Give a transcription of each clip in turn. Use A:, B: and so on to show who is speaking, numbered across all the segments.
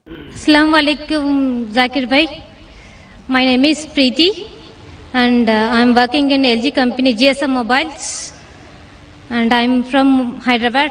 A: Assalamu alaikum, Zakir bhai. My name is Preeti and I am working in LG company GSM Mobiles and I am from Hyderabad.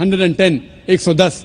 B: 110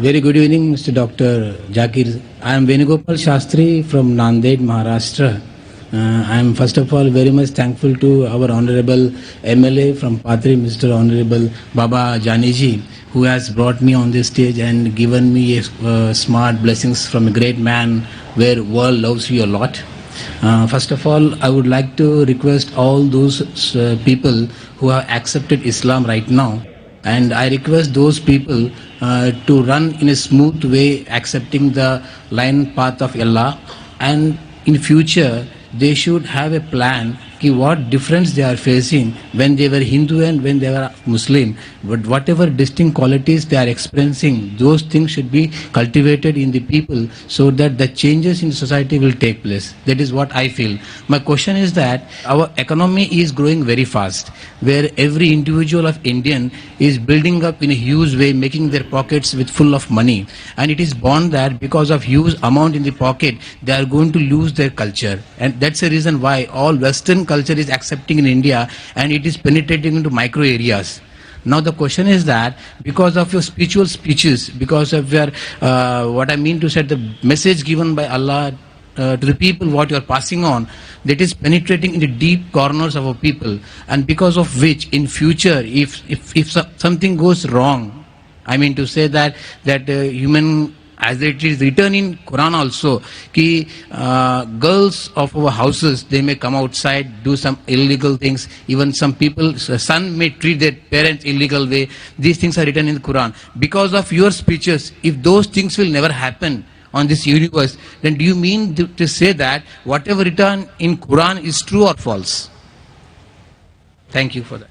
C: Very good evening, Mr. Dr. Zakir. I am Venugopal Shastri from Nanded, Maharashtra. I am first of all very much thankful to our Honorable MLA from Patri, Mr. Honorable Baba Janiji, who has brought me on this stage and given me smart blessings from a great man where world loves you a lot. First of all, I would like to request all those people who have accepted Islam right now, and I request those people to run in a smooth way, accepting the line path of Allah, and in future they should have a plan ki what difference they are facing when they were Hindu and when they were Muslim. But whatever distinct qualities they are experiencing, those things should be cultivated in the people so that the changes in society will take place. That is what I feel. My question is that our economy is growing very fast, where every individual of Indian is building up in a huge way, making their pockets with full of money. And it is born that because of huge amount in the pocket, they are going to lose their culture. And that's the reason why all Western culture is accepting in India and it is penetrating into micro areas. Now the question is that because of your spiritual speeches, because of your what I mean to say, the message given by Allah to the people, what you are passing on, that is penetrating into deep corners of our people, and because of which in future if something goes wrong, I mean to say that human, as it is written in Quran also, ki girls of our houses, they may come outside, do some illegal things. Even some people, son may treat their parents illegal way. These things are written in the Quran. Because of your speeches, if those things will never happen on this universe, then do you mean to say that whatever written in Quran is true or false? Thank you for that.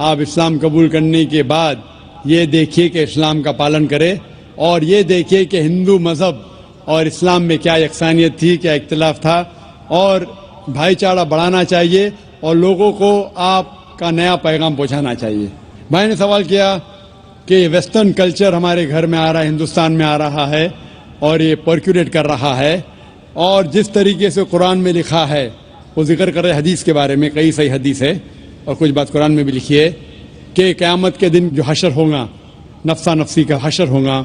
B: آپ اسلام قبول کرنے کے بعد یہ دیکھیے کہ اسلام کا پالن کرے اور یہ دیکھیے کہ ہندو مذہب اور اسلام میں کیا یکسانیت تھی, کیا اختلاف تھا, اور بھائی چارہ بڑھانا چاہیے اور لوگوں کو آپ کا نیا پیغام پہنچانا چاہیے. بھائی نے سوال کیا کہ ویسٹرن کلچر ہمارے گھر میں آ رہا ہے, ہندوستان میں آ رہا ہے اور یہ پرکولیٹ کر رہا ہے, اور جس طریقے سے قرآن میں لکھا ہے وہ ذکر کر رہے حدیث کے بارے میں, کئی صحیح حدیث ہے اور کچھ بات قرآن میں بھی لکھی ہے کہ قیامت کے دن جو حشر ہوگا نفسا نفسی کا حشر ہوگا,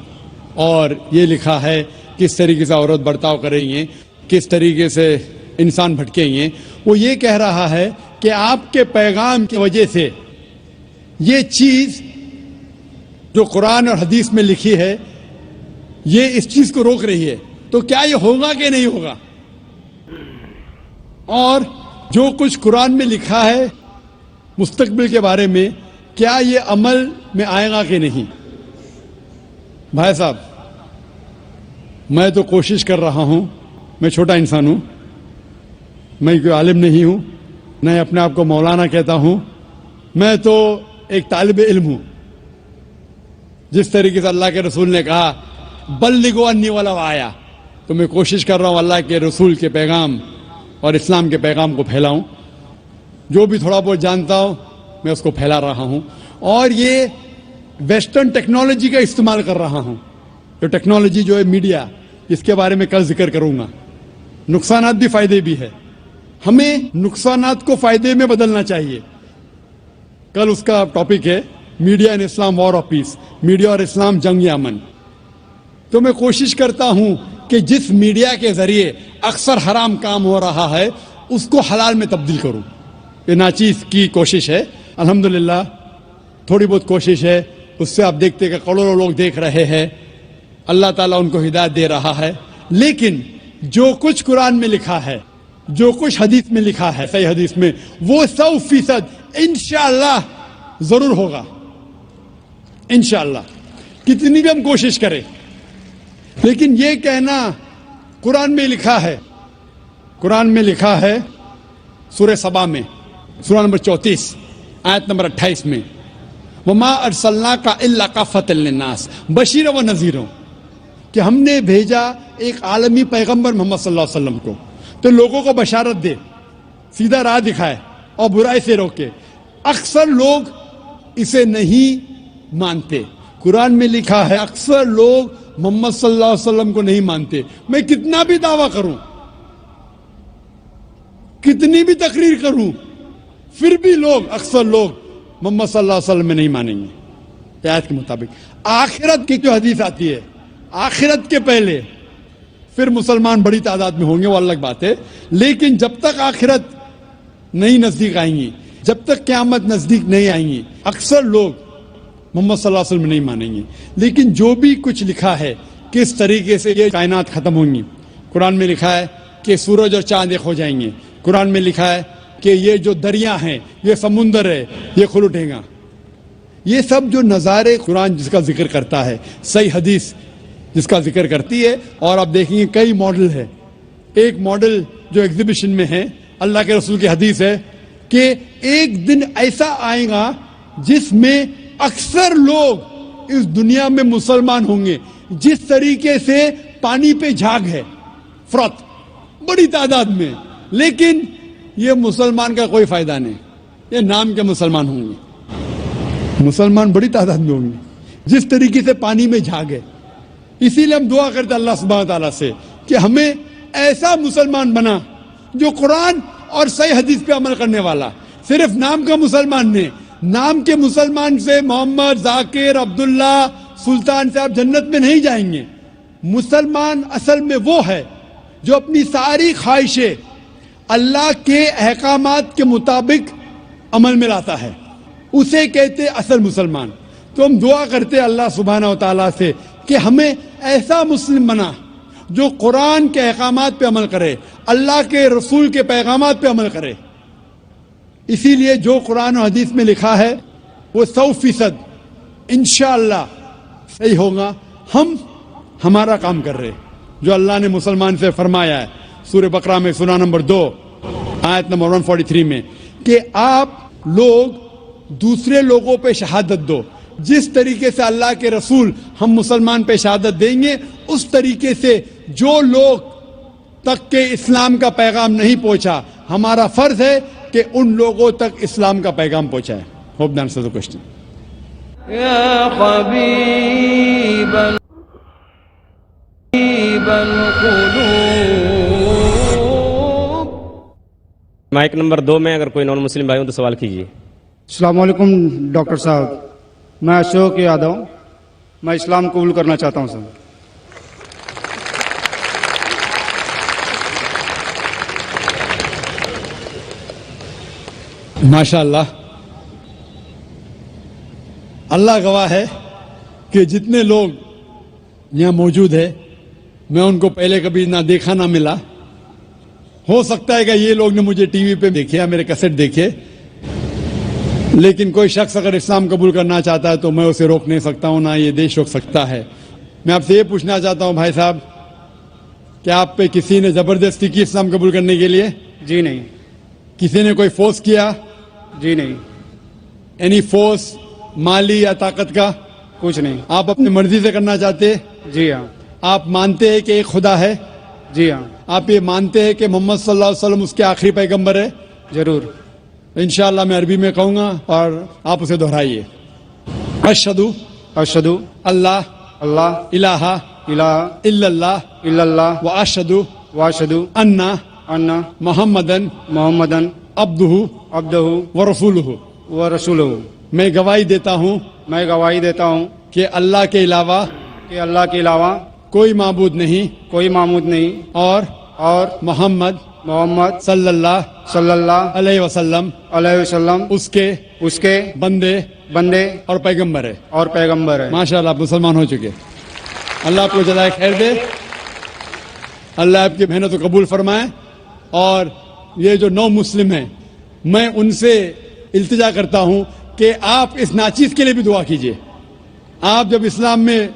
B: اور یہ لکھا ہے کس طریقے سے عورت برتاؤ کریں گے, کس طریقے سے انسان بھٹکیں گے. وہ یہ کہہ رہا ہے کہ آپ کے پیغام کی وجہ سے یہ چیز جو قرآن اور حدیث میں لکھی ہے یہ اس چیز کو روک رہی ہے, تو کیا یہ ہوگا کہ نہیں ہوگا؟ اور جو کچھ قرآن میں لکھا ہے مستقبل کے بارے میں, کیا یہ عمل میں آئے گا کہ نہیں؟ بھائی صاحب, میں تو کوشش کر رہا ہوں, میں چھوٹا انسان ہوں, میں کوئی عالم نہیں ہوں, نہ اپنے آپ کو مولانا کہتا ہوں, میں تو ایک طالب علم ہوں. جس طریقے سے اللہ کے رسول نے کہا بلغوا انی ولو آیا, تو میں کوشش کر رہا ہوں اللہ کے رسول کے پیغام اور اسلام کے پیغام کو پھیلاؤں. جو بھی تھوڑا بہت جانتا ہوں میں اس کو پھیلا رہا ہوں, اور یہ ویسٹرن ٹیکنالوجی کا استعمال کر رہا ہوں. جو ٹیکنالوجی جو ہے میڈیا, اس کے بارے میں کل ذکر کروں گا. نقصانات بھی فائدے بھی ہے, ہمیں نقصانات کو فائدے میں بدلنا چاہیے. کل اس کا ٹاپک ہے media in Islam war of peace, media اور اسلام جنگ امن. تو میں کوشش کرتا ہوں کہ جس میڈیا کے ذریعے اکثر حرام کام ہو رہا ہے اس کو حلال میں تبدیل کروں. یہ ناچیز کی کوشش ہے, الحمدللہ تھوڑی بہت کوشش ہے, اس سے آپ دیکھتے کہ کروڑوں لوگ دیکھ رہے ہیں, اللہ تعالیٰ ان کو ہدایت دے رہا ہے. لیکن جو کچھ قرآن میں لکھا ہے, جو کچھ حدیث میں لکھا ہے صحیح حدیث میں, وہ 100% انشاءاللہ ضرور ہوگا. انشاءاللہ کتنی بھی ہم کوشش کریں. لیکن یہ کہنا قرآن میں لکھا ہے, قرآن میں لکھا ہے سورہ سبا میں, سورہ نمبر 34 آیت نمبر 28 میں, وما ارسلناک الا کافۃ للناس بشیرا و نذیرا, کہ ہم نے بھیجا ایک عالمی پیغمبر محمد صلی اللہ علیہ وسلم کو تو لوگوں کو بشارت دے, سیدھا راہ دکھائے اور برائی سے روکے. اکثر لوگ اسے نہیں مانتے. قرآن میں لکھا ہے اکثر لوگ محمد صلی اللہ علیہ وسلم کو نہیں مانتے. میں کتنا بھی دعویٰ کروں, کتنی بھی تقریر کروں, پھر بھی لوگ اکثر لوگ محمد صلی اللہ علیہ وسلم میں نہیں مانیں گے آیت کے مطابق. آخرت کی جو حدیث آتی ہے, آخرت کے پہلے پھر مسلمان بڑی تعداد میں ہوں گے, وہ الگ بات ہے. لیکن جب تک آخرت نہیں نزدیک آئیں گی, جب تک قیامت نزدیک نہیں آئیں گی, اکثر لوگ محمد صلی اللہ علیہ وسلم نہیں مانیں گے. لیکن جو بھی کچھ لکھا ہے کس طریقے سے یہ کائنات ختم ہوں گی, قرآن میں لکھا ہے کہ سورج اور چاند ایک ہو جائیں گے. قرآن میں لکھا ہے کہ یہ جو دریا ہیں, یہ سمندر ہے, یہ کھل اٹھے گا. یہ سب جو نظارے قرآن جس کا ذکر کرتا ہے, صحیح حدیث جس کا ذکر کرتی ہے. اور آپ دیکھیں گے کئی ماڈل ہے. ایک ماڈل جو ایگزیبیشن میں ہے, اللہ کے رسول کی حدیث ہے کہ ایک دن ایسا آئے گا جس میں اکثر لوگ اس دنیا میں مسلمان ہوں گے. جس طریقے سے پانی پہ جھاگ ہے, فرات بڑی تعداد میں, لیکن یہ مسلمان کا کوئی فائدہ نہیں. یہ نام کے مسلمان ہوں گے, مسلمان بڑی تعداد میں ہوں گے. جس طریقے سے پانی میں جھاگ ہے, اسی لیے ہم دعا کرتے اللہ سبحانہ تعالیٰ سے کہ ہمیں ایسا مسلمان بنا جو قرآن اور صحیح حدیث پہ عمل کرنے والا. صرف نام کا مسلمان نہیں, نام کے مسلمان سے محمد, ذاکر, عبداللہ, سلطان سے آپ جنت میں نہیں جائیں گے. مسلمان اصل میں وہ ہے جو اپنی ساری خواہشیں اللہ کے احکامات کے مطابق عمل میں لاتا ہے, اسے کہتے اصل مسلمان. تو ہم دعا کرتے اللہ سبحانہ و تعالیٰ سے کہ ہمیں ایسا مسلم بنا جو قرآن کے احکامات پہ عمل کرے, اللہ کے رسول کے پیغامات پہ عمل کرے. اسی لیے جو قرآن و حدیث میں لکھا ہے وہ 100% انشاءاللہ صحیح ہوگا. ہم ہمارا کام کر رہے جو اللہ نے مسلمان سے فرمایا ہے سورہ بقرہ میں سورہ نمبر 2 آیت نمبر 143 میں کہ آپ لوگ دوسرے لوگوں پہ شہادت دو. جس طریقے سے اللہ کے رسول ہم مسلمان پہ شہادت دیں گے اس طریقے سے جو لوگ تک کہ اسلام کا پیغام نہیں پہنچا ہمارا فرض ہے کہ ان لوگوں تک اسلام کا پیغام پہنچائے. Hope that answers the question.
D: یا حبیب القلوب.
E: مائک نمبر 2 میں اگر کوئی نان مسلم بھائی ہوں تو سوال کیجیے.
F: السلام علیکم ڈاکٹر صاحب، میں اشوک یادو، میں اسلام قبول کرنا چاہتا ہوں سر.
B: ماشاء اللہ، اللہ گواہ ہے کہ جتنے لوگ یہاں موجود ہیں میں ان کو پہلے کبھی نہ دیکھا نہ ملا. ہو سکتا ہے کہ یہ لوگ نے مجھے ٹی وی پہ دیکھے یا میرے کیسٹ دیکھے، لیکن کوئی شخص اگر اسلام قبول کرنا چاہتا ہے تو میں اسے روک نہیں سکتا ہوں، نہ یہ دیش روک سکتا ہے. میں آپ سے یہ پوچھنا چاہتا ہوں بھائی صاحب، کیا آپ پہ کسی نے زبردستی کی اسلام قبول کرنے کے لیے؟
F: جی نہیں.
B: کسی نے کوئی فورس کیا؟
F: جی نہیں.
B: اینی فورس مالی یا طاقت کا؟
F: کچھ نہیں.
B: آپ اپنی مرضی سے کرنا چاہتے؟
F: جی ہاں.
B: آپ مانتے ہیں کہ ایک خدا ہے؟
F: جی ہاں.
B: آپ یہ مانتے ہیں کہ محمد صلی اللہ علیہ وسلم اس کے آخری پیغمبر ہے؟
F: ضرور.
B: انشاءاللہ میں عربی میں کہوں گا اور آپ اسے دہرائیے. اشہدو
F: اشہدو
B: اللہ
F: اللہ
B: الہ
F: الہ
B: الا اللہ
F: الا اللہ
B: و اشہدو
F: واشہدو
B: انا
F: ان
B: محمدن
F: محمدن
B: عبدہ
F: عبدہ
B: و رسولہ.
F: ورسولہ.
B: میں گواہی دیتا ہوں
F: میں گواہی دیتا ہوں
B: کہ اللہ کے علاوہ
F: کہ اللہ کے علاوہ
B: کوئی معبود نہیں
F: کوئی معبود نہیں اور
B: محمد
F: محمد
B: صلی اللہ
F: صلی اللہ
B: علیہ وسلم
F: علیہ وسلم
B: اس کے بندے اور پیغمبر ہے.
F: اور پیغمبر ہے.
B: ماشاءاللہ آپ مسلمان ہو چکے. اللہ آپ کو جزائے خیر دے، اللہ آپ کی محنت کو قبول فرمائے. اور یہ جو نو مسلم ہیں میں ان سے التجا کرتا ہوں کہ آپ اس ناچیز کے لیے بھی دعا کیجیے. آپ جب اسلام میں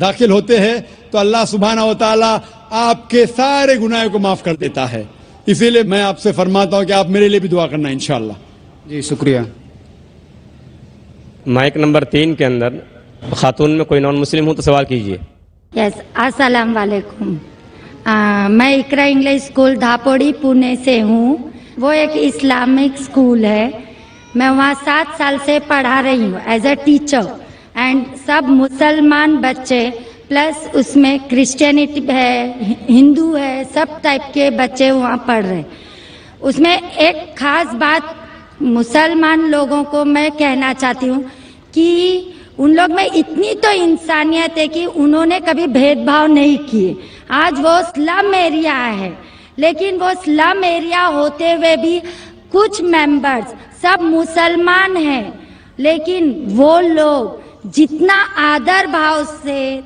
B: داخل ہوتے ہیں تو اللہ سبحانہ و تعالی آپ کے سارے گناہوں کو معاف کر دیتا ہے. اسی لیے میں آپ سے فرماتا ہوں کہ آپ میرے لیے بھی دعا کرنا انشاءاللہ.
F: جی شکریہ.
E: مائک نمبر 3 کے اندر خاتون میں کوئی نان مسلم ہوں تو سوال کیجیے.
G: یس السلام علیکم. میں اقرا انگلش اسکول دھاپوڑی پونے سے ہوں. وہ ایک اسلامک اسکول ہے. میں وہاں 7 سال سے پڑھا رہی ہوں ایز اے ٹیچر. اینڈ سب مسلمان بچے پلس اس میں کرسچینٹی ہے، ہندو ہے، سب ٹائپ کے بچے وہاں پڑھ رہے. اس میں ایک خاص بات مسلمان لوگوں کو میں کہنا چاہتی ہوں کہ ان لوگ میں اتنی تو انسانیت ہے کہ انہوں نے کبھی بھید بھاؤ نہیں کیے. آج وہ سلم ایریا ہے لیکن وہ سلم ایریا ہوتے ہوئے بھی کچھ ممبرز سب مسلمان ہیں، لیکن وہ لوگ جتنا آدر بھاؤ سے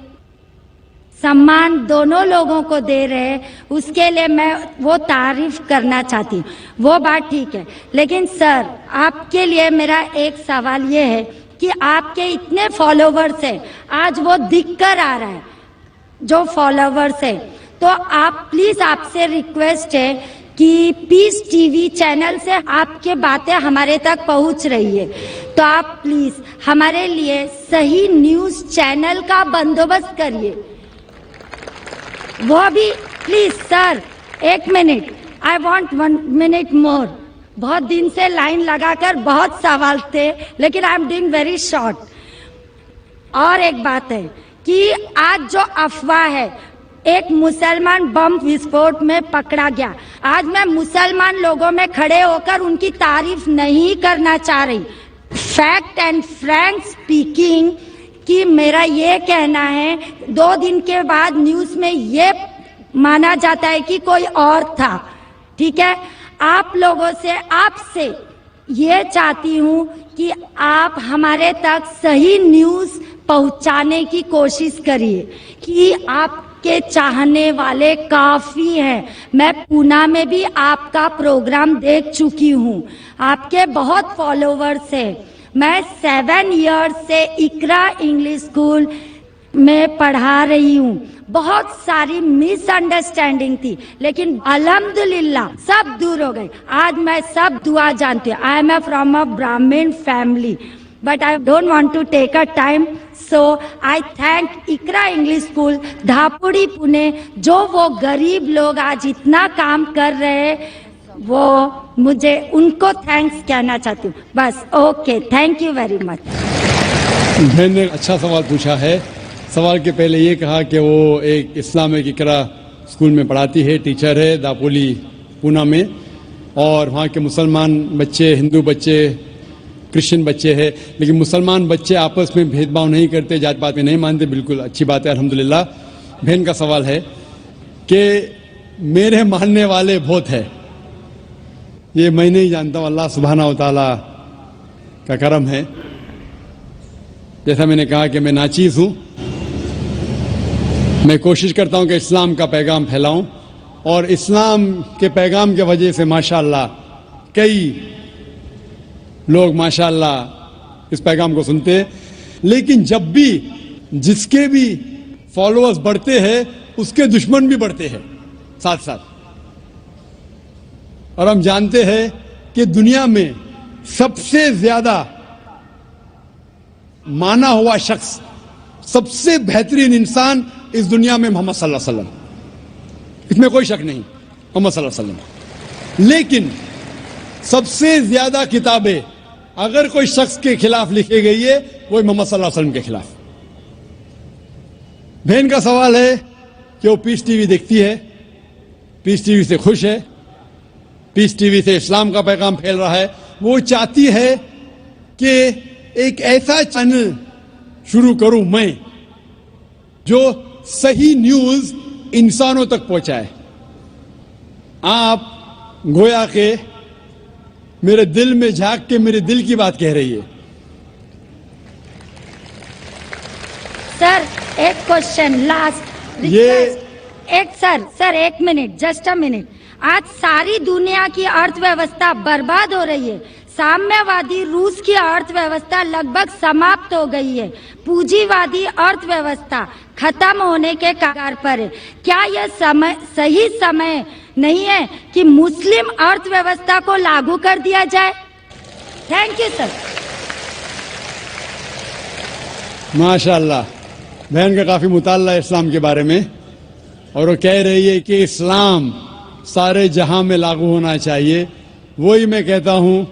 G: سمان دونوں لوگوں کو دے رہے ہیں اس کے لیے میں وہ تعریف کرنا چاہتی ہوں. وہ بات ٹھیک ہے، لیکن سر آپ کے لیے میرا ایک سوال یہ ہے کہ آپ کے اتنے فالوورز ہیں، آج وہ دکھ کر آ رہا ہے جو فالوورز ہے، تو آپ پلیز آپ سے ریکویسٹ ہے کہ پیس ٹی وی چینل سے آپ کے باتیں ہمارے تک پہنچ رہی ہے، تو آپ پلیز ہمارے لیے صحیح نیوز چینل کا بندوبست کریے. وہ بھی please sir 1 minute, I want 1 minute more. بہت دن سے لائن لگا کر بہت سوال تھے لیکن I am doing very short. اور ایک بات ہے کہ آج جو افواہ ہے، ایک مسلمان بم وسفوٹ میں پکڑا گیا. آج میں مسلمان لوگوں میں کھڑے ہو کر ان کی تعریف نہیں کرنا چاہ رہی. فیکٹ اینڈ فرینک اسپیکنگ کہ میرا یہ کہنا ہے 2 دن کے بعد نیوز میں یہ مانا جاتا ہے کہ کوئی اور تھا. ٹھیک ہے، آپ لوگوں سے آپ سے یہ چاہتی ہوں کہ آپ ہمارے تک صحیح نیوز پہنچانے کی کوشش کریے کہ آپ کے چاہنے والے کافی ہیں. میں پونا میں بھی آپ کا پروگرام دیکھ چکی ہوں، آپ کے بہت فالوورز ہیں. میں 7 ایئرز سے اقرا انگلش اسکول میں پڑھا رہی ہوں. بہت ساری مس انڈرسٹینڈنگ تھی لیکن الحمدللہ سب دور ہو گئی. آج میں سب دعا جانتی ہوں. آئی ایم فرام اے برہمن family but I don't want to take a time, so I thank Ikra English School, Dhapudi, Pune, جو وہ غریب لوگ آج اتنا کام کر رہے وہ مجھے ان کو تھینکس کہنا چاہتی ہوں. بس okay, thank you very much.
B: بہن نے اچھا سوال پوچھا ہے. سوال کے پہلے یہ کہا کہ وہ ایک اسلامک اقرا اسکول میں پڑھاتی ہے, ٹیچر ہے داپولی پونا میں, اور وہاں کے مسلمان بچے, ہندو بچے, کرسچن بچے ہیں, لیکن مسلمان بچے آپس میں بھید بھاؤ نہیں کرتے, جات پات میں نہیں مانتے. بالکل اچھی بات ہے, الحمدللہ. بہن کا سوال ہے کہ میرے ماننے والے بہت ہیں, یہ میں نہیں جانتا ہوں, اللہ سبحانہ و تعالیٰ کا کرم ہے. جیسا میں نے کہا کہ میں ناچیز ہوں, میں کوشش کرتا ہوں کہ اسلام کا پیغام پھیلاؤں, اور اسلام کے پیغام کی وجہ سے ماشاءاللہ کئی لوگ ماشاءاللہ اس پیغام کو سنتے ہیں. لیکن جب بھی جس کے بھی فالوورز بڑھتے ہیں اس کے دشمن بھی بڑھتے ہیں ساتھ ساتھ. اور ہم جانتے ہیں کہ دنیا میں سب سے زیادہ مانا ہوا شخص, سب سے بہترین انسان اس دنیا میں محمد صلی اللہ علیہ وسلم, اس میں کوئی شک نہیں, محمد صلی اللہ علیہ وسلم. لیکن سب سے زیادہ کتابیں اگر کوئی شخص کے خلاف لکھی گئی ہے وہ محمد صلی اللہ علیہ وسلم کے خلاف. بہن کا سوال ہے کہ وہ پیس ٹی وی دیکھتی ہے, پیس ٹی وی سے خوش ہے, پیس ٹی وی سے اسلام کا پیغام پھیل رہا ہے. وہ چاہتی ہے کہ ایک ایسا چینل شروع کروں میں جو صحیح نیوز انسانوں تک پہنچائے. آپ گویا کہ میرے دل میں جھانک کے میرے دل کی بات کہہ رہی ہے.
G: سر ایک کوشچن لاسٹ, ایک سر ایک منٹ, جسٹ اے منٹ. آج ساری دنیا کی ارتھ ویوستھا برباد ہو رہی ہے. سامنے وادی روس کی ارتھ ویوستھا لگ بھگ سماپت ہو گئی ہے. پونجی وادی ارتھ ویوستھا ختم ہونے کے کگار پر ہے. کیا یہ صحیح سمے نہیں ہے کہ مسلم ارتھ ویوستھا کو لاگو کر دیا جائے؟ Thank you sir.
B: ماشاءاللہ بہن کا کافی مطالعہ ہے اسلام کے بارے میں, اور وہ کہہ رہی ہے کہ اسلام سارے جہاں میں لاگو ہونا چاہیے. وہی میں کہتا ہوں,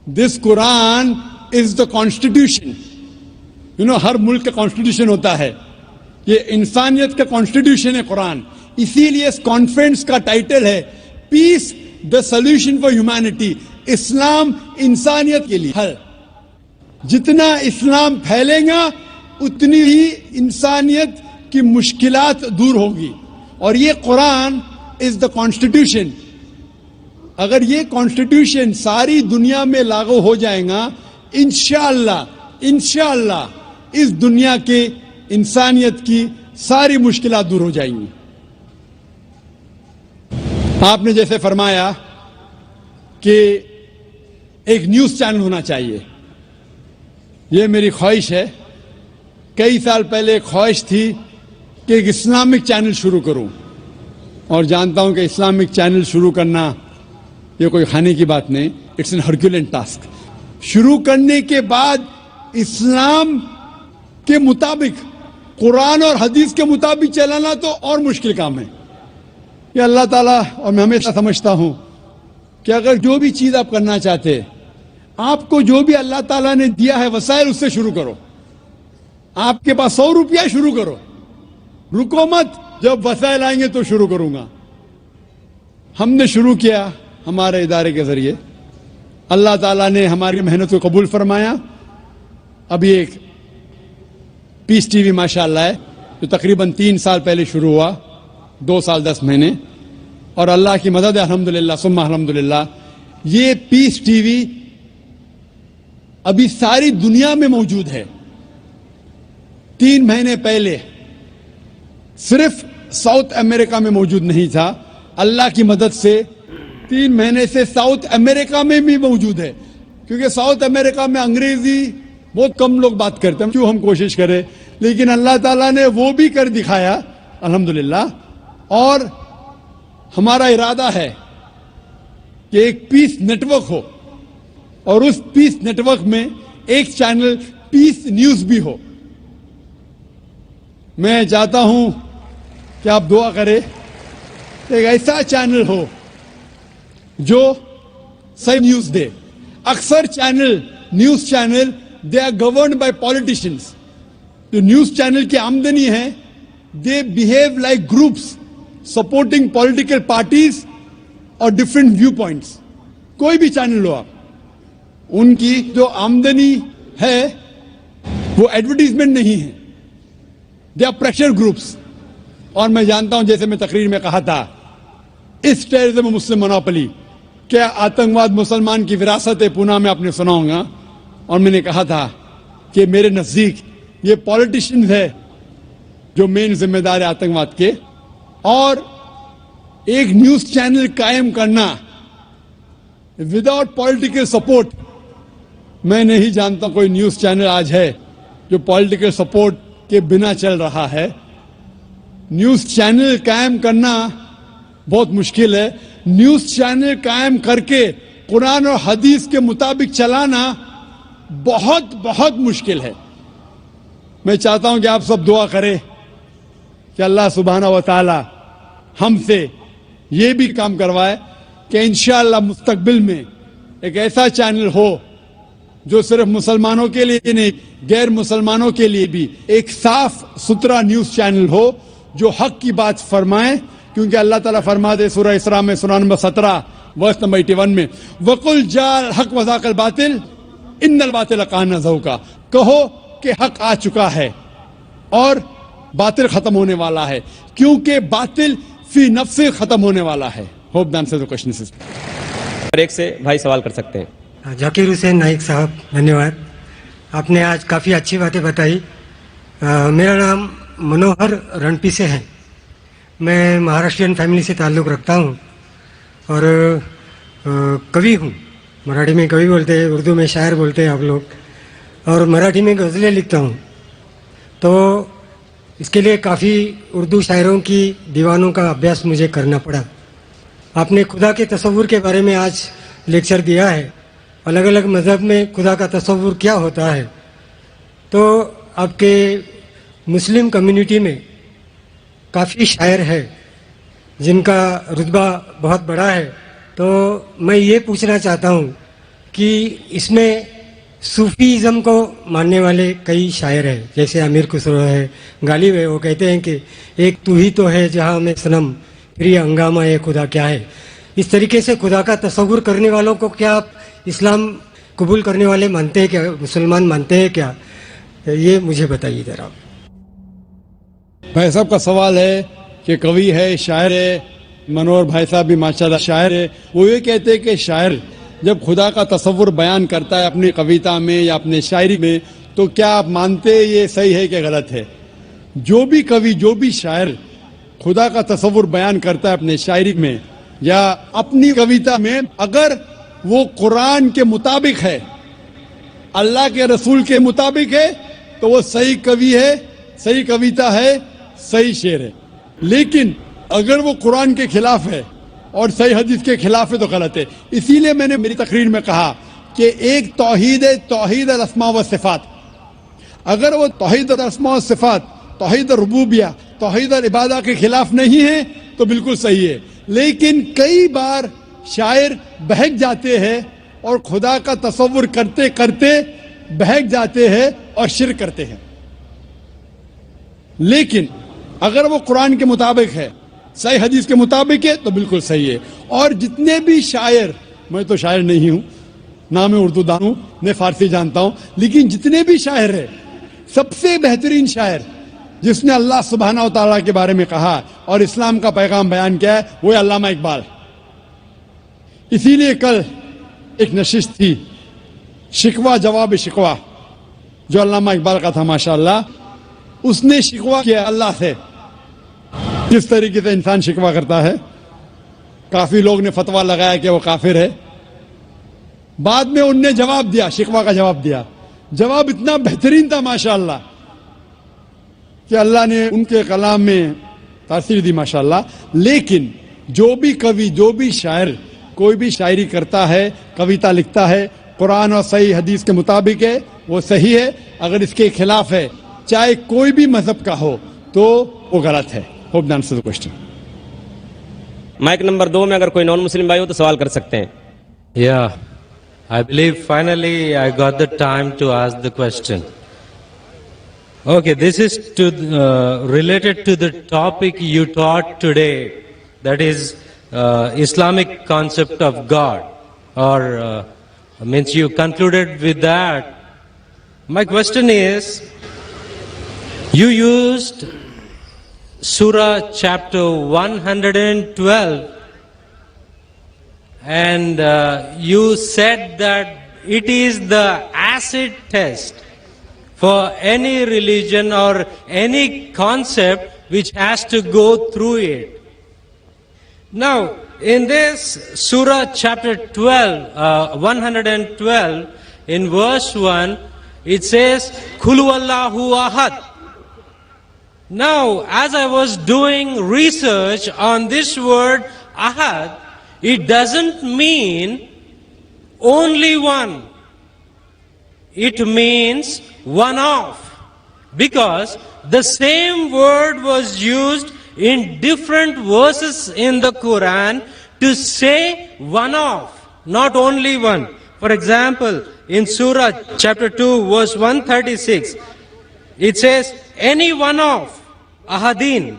B: دس قرآن از دا کانسٹیٹیوشن. ہر ملک کا کانسٹیٹیوشن ہوتا ہے, یہ انسانیت کا کانسٹیٹیوشن ہے قرآن. اسی لیے اس کانفرنس کا ٹائٹل ہے پیس دا سولوشن فار ہیومینٹی. اسلام انسانیت کے لیے حل. جتنا اسلام پھیلے گا اتنی ہی انسانیت کی مشکلات دور ہوگی, اور یہ قرآن از دا کانسٹیٹیوشن. اگر یہ کانسٹیٹیوشن ساری دنیا میں لاگو ہو جائے گا, انشاءاللہ اس دنیا کے انسانیت کی ساری مشکلات دور ہو جائیں گی. آپ نے جیسے فرمایا کہ ایک نیوز چینل ہونا چاہیے, یہ میری خواہش ہے. کئی سال پہلے ایک خواہش تھی کہ ایک اسلامک چینل شروع کروں, اور جانتا ہوں کہ اسلامک چینل شروع کرنا یہ کوئی کھانے کی بات نہیں, اٹس این ہرکیولین ٹاسک. شروع کرنے کے بعد اسلام کے مطابق, قرآن اور حدیث کے مطابق چلانا تو اور مشکل کام ہے. یہ اللہ تعالیٰ, اور میں ہمیشہ سمجھتا ہوں کہ اگر جو بھی چیز آپ کرنا چاہتے, آپ کو جو بھی اللہ تعالیٰ نے دیا ہے وسائل, اس سے شروع کرو. آپ کے پاس 100 روپیہ, شروع کرو, رکو مت. جب وسائل آئیں گے تو شروع کروں گا. ہم نے شروع کیا ہمارے ادارے کے ذریعے, اللہ تعالیٰ نے ہماری محنت کو قبول فرمایا. ابھی ایک پیس ٹی وی ماشاءاللہ ہے جو تقریباً 3 سال پہلے شروع ہوا, 2 سال 10 مہینے, اور اللہ کی مدد ہے الحمدللہ ثم الحمدللہ. یہ پیس ٹی وی ابھی ساری دنیا میں موجود ہے. 3 مہینے پہلے صرف ساؤتھ امریکہ میں موجود نہیں تھا. اللہ کی مدد سے 3 مہینے سے ساؤتھ امریکہ میں بھی موجود ہے, کیونکہ ساؤتھ امریکہ میں انگریزی بہت کم لوگ بات کرتے ہیں. کیوں ہم کوشش کریں, لیکن اللہ تعالیٰ نے وہ بھی کر دکھایا الحمدللہ. اور ہمارا ارادہ ہے کہ ایک پیس نیٹ ورک ہو اور اس پیس نیٹ ورک میں ایک چینل پیس نیوز بھی ہو. میں چاہتا ہوں کہ آپ دعا کریں ایک ایسا چینل ہو جو صحیح نیوز دے. اکثر channel news channel the are governed by politicians. جو نیوز چینل کی آمدنی ہے the behave like groups supporting political parties اور ڈفرینٹ ویو پوائنٹس. کوئی بھی چینل ہو آپ, ان کی جو آمدنی ہے وہ ایڈورٹیزمنٹ نہیں ہے, دے آر پریشر گروپس. اور میں جانتا ہوں, جیسے میں تقریر میں کہا تھا, اس ٹیررزم مسلم مونوپلی, کیا آتنکواد مسلمان کی وراثت ہے, پونا میں آپ نے سنا ہوگا. اور میں نے کہا تھا کہ میرے نزدیک یہ پولیٹیشنز ہے جو مین ذمہ دار ہے آتنکواد کے. اور ایک نیوز چینل قائم کرنا وداؤٹ پولیٹیکل سپورٹ, میں نہیں جانتا کوئی نیوز چینل آج ہے جو پولیٹیکل سپورٹ کے بنا چل رہا ہے. نیوز چینل قائم کرنا بہت مشکل ہے. نیوز چینل قائم کر کے قرآن اور حدیث کے مطابق چلانا بہت بہت مشکل ہے. میں چاہتا ہوں کہ آپ سب دعا کریں کہ اللہ سبحانہ و تعالی ہم سے یہ بھی کام کروائے کہ انشاءاللہ مستقبل میں ایک ایسا چینل ہو جو صرف مسلمانوں کے لیے نہیں, غیر مسلمانوں کے لیے بھی ایک صاف ستھرا نیوز چینل ہو جو حق کی بات فرمائے. کیونکہ اللہ تعالیٰ فرماتے سورہ اسراء میں سورہ نمبر 17 ورس نمبر 81 میں وَقُلْ جَاءَ الْحَقُّ وَزَهَقَ الْبَاطِلُ إِنَّ الْبَاطِلَ كَانَ زَهُوقًا. کہو کہ حق آ چکا ہے اور باطل ختم ہونے والا ہے, کیونکہ باطل فی نفس ختم ہونے والا ہے. Hope the answer the question.
E: ایک سے بھائی سوال کر سکتے ہیں.
H: ذاکر حسین نائک صاحب, دھنیہ واد. آپ نے آج کافی اچھی باتیں بتائی. میرا نام منوہر رنپی سے ہے. میں مہاراشٹرین فیملی سے تعلق رکھتا ہوں اور کوی ہوں. مراٹھی میں کوی بولتے ہیں, اردو میں شاعر بولتے ہیں آپ لوگ, اور مراٹھی میں غزلیں لکھتا ہوں. تو اس کے لیے کافی اردو شاعروں کی دیوانوں کا ابھیاس مجھے کرنا پڑا. آپ نے خدا کے تصور کے بارے میں آج لیکچر دیا ہے. الگ الگ مذہب میں خدا کا تصور کیا ہوتا ہے. تو آپ کے مسلم کمیونٹی میں کافی شاعر ہے جن کا رتبہ بہت بڑا ہے. تو میں یہ پوچھنا چاہتا ہوں کہ اس میں صوفیزم کو ماننے والے کئی شاعر ہیں, جیسے امیر خسرو ہے, غالب ہے. وہ کہتے ہیں کہ ایک تو ہی تو ہے جہاں میں صنم, پھر یہ ہنگامہ ہے خدا کیا ہے. اس طریقے سے خدا کا تصور کرنے والوں کو کیا آپ اسلام قبول کرنے والے مانتے ہیں کیا, مسلمان مانتے ہیں کیا؟ یہ مجھے بتائیے ذرا.
B: بھائی صاحب کا سوال ہے کہ کوی ہے, شاعر ہے, منور بھائی صاحب بھی ماشاءاللہ شاعر ہے. وہ یہ کہتے ہیں کہ شاعر جب خدا کا تصور بیان کرتا ہے اپنی کویتا میں یا اپنے شاعری میں, تو کیا آپ مانتے یہ صحیح ہے کہ غلط ہے؟ جو بھی کوی, جو بھی شاعر خدا کا تصور بیان کرتا ہے اپنے شاعری میں یا اپنی کویتا میں, اگر وہ قرآن کے مطابق ہے, اللہ کے رسول کے مطابق ہے, تو وہ صحیح کوی ہے, صحیح کویتا ہے, صحیح شعر ہے. لیکن اگر وہ قرآن کے خلاف ہے اور صحیح حدیث کے خلاف ہے تو غلط ہے. اسی لیے میں نے میری تقریر میں کہا کہ ایک توحید ہے, توحید الاسماء والصفات. اگر وہ توحید الاسماء والصفات, توحید الربوبیہ, توحید العبادہ کے خلاف نہیں ہے تو بالکل صحیح ہے. لیکن کئی بار شاعر بہک جاتے ہیں اور خدا کا تصور کرتے کرتے بہک جاتے ہیں اور شرک کرتے ہیں. لیکن اگر وہ قرآن کے مطابق ہے, صحیح حدیث کے مطابق ہے, تو بالکل صحیح ہے. اور جتنے بھی شاعر, میں تو شاعر نہیں ہوں, نہ میں اردو دان ہوں, نہ فارسی جانتا ہوں, لیکن جتنے بھی شاعر ہیں, سب سے بہترین شاعر جس نے اللہ سبحانہ و تعالیٰ کے بارے میں کہا اور اسلام کا پیغام بیان کیا ہے, وہ ہے علامہ اقبال. اسی لیے کل ایک نشست تھی, شکوہ جواب شکوہ, جو علامہ اقبال کا تھا. ماشاءاللہ اس نے شکوہ کیا اللہ سے, جس طریقے سے انسان شکوہ کرتا ہے. کافی لوگ نے فتویٰ لگایا کہ وہ کافر ہے. بعد میں ان نے جواب دیا, شکوہ کا جواب دیا. جواب اتنا بہترین تھا ماشاءاللہ کہ اللہ نے ان کے کلام میں تاثیر دی ماشاءاللہ، لیکن جو بھی کوی، جو بھی شاعر کوئی بھی شاعری کرتا ہے، کویتا لکھتا ہے، قرآن اور صحیح حدیث کے مطابق ہے، وہ صحیح ہے. اگر اس کے خلاف ہے، چاہے کوئی بھی مذہب کا ہو، تو وہ غلط ہے. Hope the answer the question.
E: Mic number 2 میں اگر کوئی نان مسلم بھائی ہو تو سوال کر سکتے ہیں.
I: Yeah, I believe finally I got the time to ask the question. Okay, this is related to the topic you taught today, that is Islamic concept of God, or means you concluded with that. My question is, you used Surah chapter 112, and you said that it is the acid test for any religion or any concept which has to go through it. Now, in this Surah chapter 112, in verse 1, it says, Khulu Allahu Ahad. Now, as I was doing research on this word Ahad, it doesn't mean only one. It means one of. Because the same word was used in different verses in the Quran to say one of, not only one. For example, in Surah chapter 2 verse 136, it says any one of ahadin.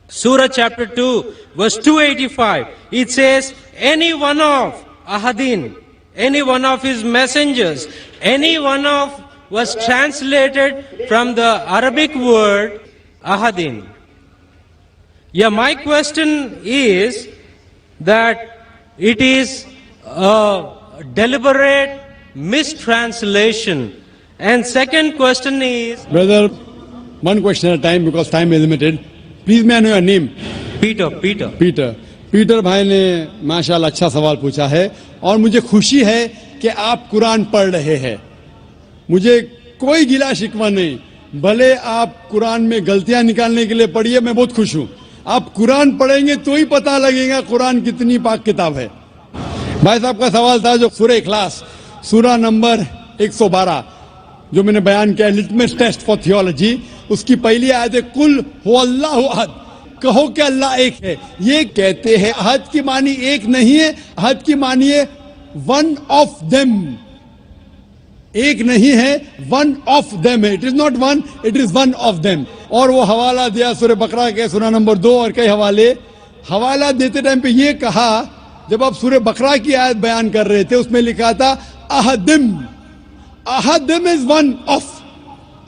I: Surah chapter 2 verse 285, it says any one of ahadin, any one of his messengers. Any one of was translated from the Arabic word ahadin. Yeah, my question is that it is a deliberate mistranslation. And second question is,
B: Brother, one question at a time because time is limited. Please may I know your name?
I: Peter.
B: Peter بھائی نے ماشاءاللہ اچھا سوال پوچھا ہے، اور مجھے خوشی ہے کہ آپ قرآن پڑھ رہے ہیں. مجھے کوئی گلا شکوہ نہیں، بھلے آپ قرآن میں غلطیاں نکالنے کے لیے پڑھیے، میں بہت خوش ہوں. آپ قرآن پڑھیں گے تو ہی پتہ لگے گا قرآن کتنی پاک کتاب ہے. بھائی صاحب کا سوال تھا جو سورہ اخلاص، سورہ نمبر 112 جو میں نے بیان کیا، لٹمس ٹیسٹ فار تھیولوجی، اس کی پہلی آیت ہے کل هو اللہ احد، کہو کہ اللہ ایک ہے. یہ کہتے ہیں احد کی معنی ایک نہیں ہے، احد کی معنی ہے ون آف دیم. ایک نہیں ہے، ون آف دیم ہے. It is not one, it is one of them. اور وہ حوالہ دیا سورہ بقرہ کے سورہ نمبر 2 اور کئی حوالہ دیتے ٹائم پہ یہ کہا، جب آپ سورہ بقرہ کی آیت بیان کر رہے تھے اس میں لکھا تھا احدم. احدم از ون آف،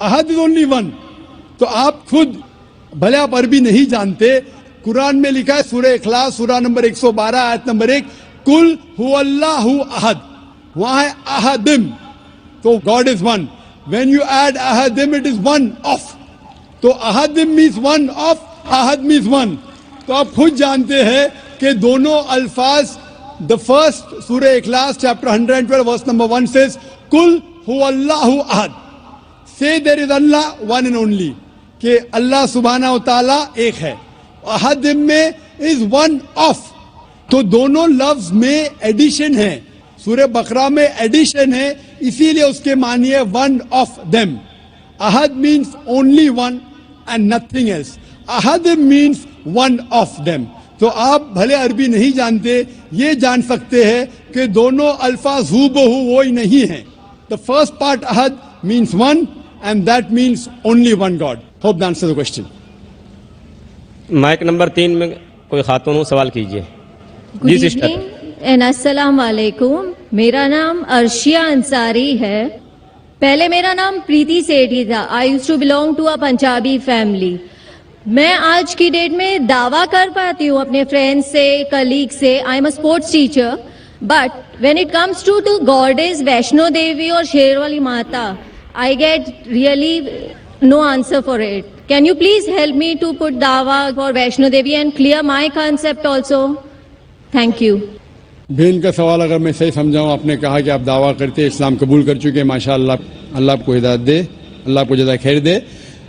B: احد از اونلی ون. تو آپ خود بھلے آپ عربی نہیں جانتے، قرآن میں لکھا ہے سورہ اخلاص سورہ نمبر 112 آیت نمبر 1 کل هو اللہ احد، وہاں ہے احدم. تو God is one. When you add احدم اٹ از ون آف. تو احدم مینس ون آف، احد مینس ون. تو آپ خود جانتے ہیں کہ دونوں الفاظ، دا فرسٹ سورہ اخلاص چیپٹر 112 ورس نمبر 1 says کل هو اللہ احد. say there is Allah one and only، کہ اللہ سبحانہ و تعالیٰ ایک ہے. احد میں از ون آف. تو دونوں لفظ میں ایڈیشن ہے، سورہ بقرہ میں ایڈیشن ہے، اسی لیے اس کے معنی ہے ون آف دیم. احد means only one and nothing else. احد مینس ون آف دیم. تو آپ بھلے عربی نہیں جانتے، یہ جان سکتے ہیں کہ دونوں الفاظ ہو بہو وہی نہیں ہیں. دا فرسٹ پارٹ احد means one and that means only one God. Hope that answers the question.
E: Mic number 3 میں کوئی خاتون ہو سوال کیجیے.
J: گڈ ایوننگ اینڈ السلام علیکم. میرا نام ارشیا انصاری ہے. پہلے میرا نام پریتی سیٹھی تھا. I use to belong to a Punjabi family. میں آج کی ڈیٹ میں دعویٰ کر پاتی ہوں اپنے فرینڈ سے، کلیگ سے، I am a sports teacher, but when it comes to goddess Vaishno Devi اور شیر والی ماتا، I get really no answer for it. Can you please help me to put dawa for Vaishno Devi and clear my concept also? Thank you.
B: بہن کا سوال اگر میں صحیح سمجھاؤں، آپ نے کہا کہ آپ دعویٰ کرتے اسلام قبول کر چکے، ماشاءاللہ، اللہ آپ کو ہدایت دے، اللہ آپ کو جزائے خیر دے.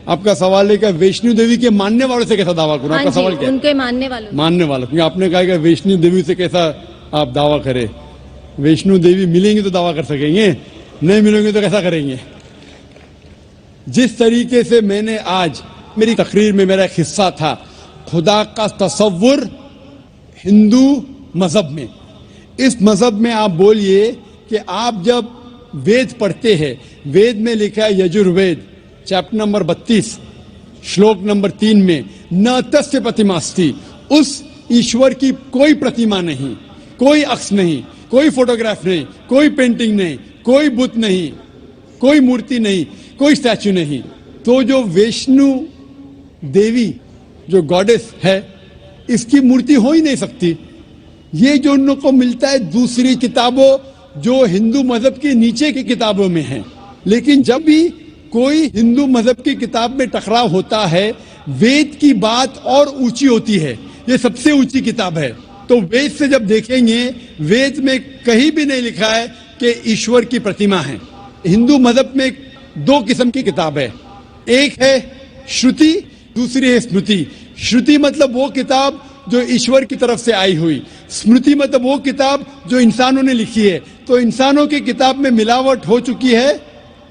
B: آپ کا سوال ہے کہ ویشنو دیوی کے ماننے والوں سے کیسا دعویٰ کروں؟ آپ
J: ہاں
B: کا
J: جی،
B: سوال کیا
J: ان
B: ہے؟
J: کے ماننے والوں.
B: ماننے والوں، کیونکہ آپ نے کہا کہ ویشنو دیوی سے کیسا آپ دعویٰ کریں. ویشنو دیوی ملیں گے تو دعویٰ کر سکیں گے، نہیں ملیں گے تو کیسا کریں گے؟ جس طریقے سے میں نے آج میری تقریر میں میرا ایک حصہ تھا خدا کا تصور ہندو مذہب میں، اس مذہب میں آپ بولیے کہ آپ جب وید پڑھتے ہیں، وید میں لکھا ہے یجروید چیپٹر نمبر 32 شلوک نمبر 3 میں نہ تسیہ پرتیماستی، اس ایشور کی کوئی پرتیما نہیں، کوئی عکس نہیں، کوئی فوٹوگراف نہیں، کوئی پینٹنگ نہیں، کوئی بت نہیں، کوئی مورتی نہیں، کوئی اسٹیچو نہیں. تو جو ویشنو دیوی جو گاڈس ہے اس کی مورتی ہو ہی نہیں سکتی. یہ جو ان کو ملتا ہے دوسری کتابوں جو ہندو مذہب کے نیچے کی کتابوں میں ہیں. لیکن جب بھی کوئی ہندو مذہب کی کتاب میں ٹکراؤ ہوتا ہے وید کی بات اور اونچی ہوتی ہے، یہ سب سے اونچی کتاب ہے. تو وید سے جب دیکھیں گے وید میں کہیں بھی نہیں لکھا ہے کہ ایشور کی پرتیما ہے. ہندو مذہب میں 2 قسم کی کتاب ہے، ایک ہے شروتی، دوسری ہے اسمرتی. شروتی مطلب وہ کتاب جو ایشور کی طرف سے آئی ہوئی، اسمرتی مطلب وہ کتاب جو انسانوں نے لکھی ہے. تو انسانوں کی کتاب میں ملاوٹ ہو چکی ہے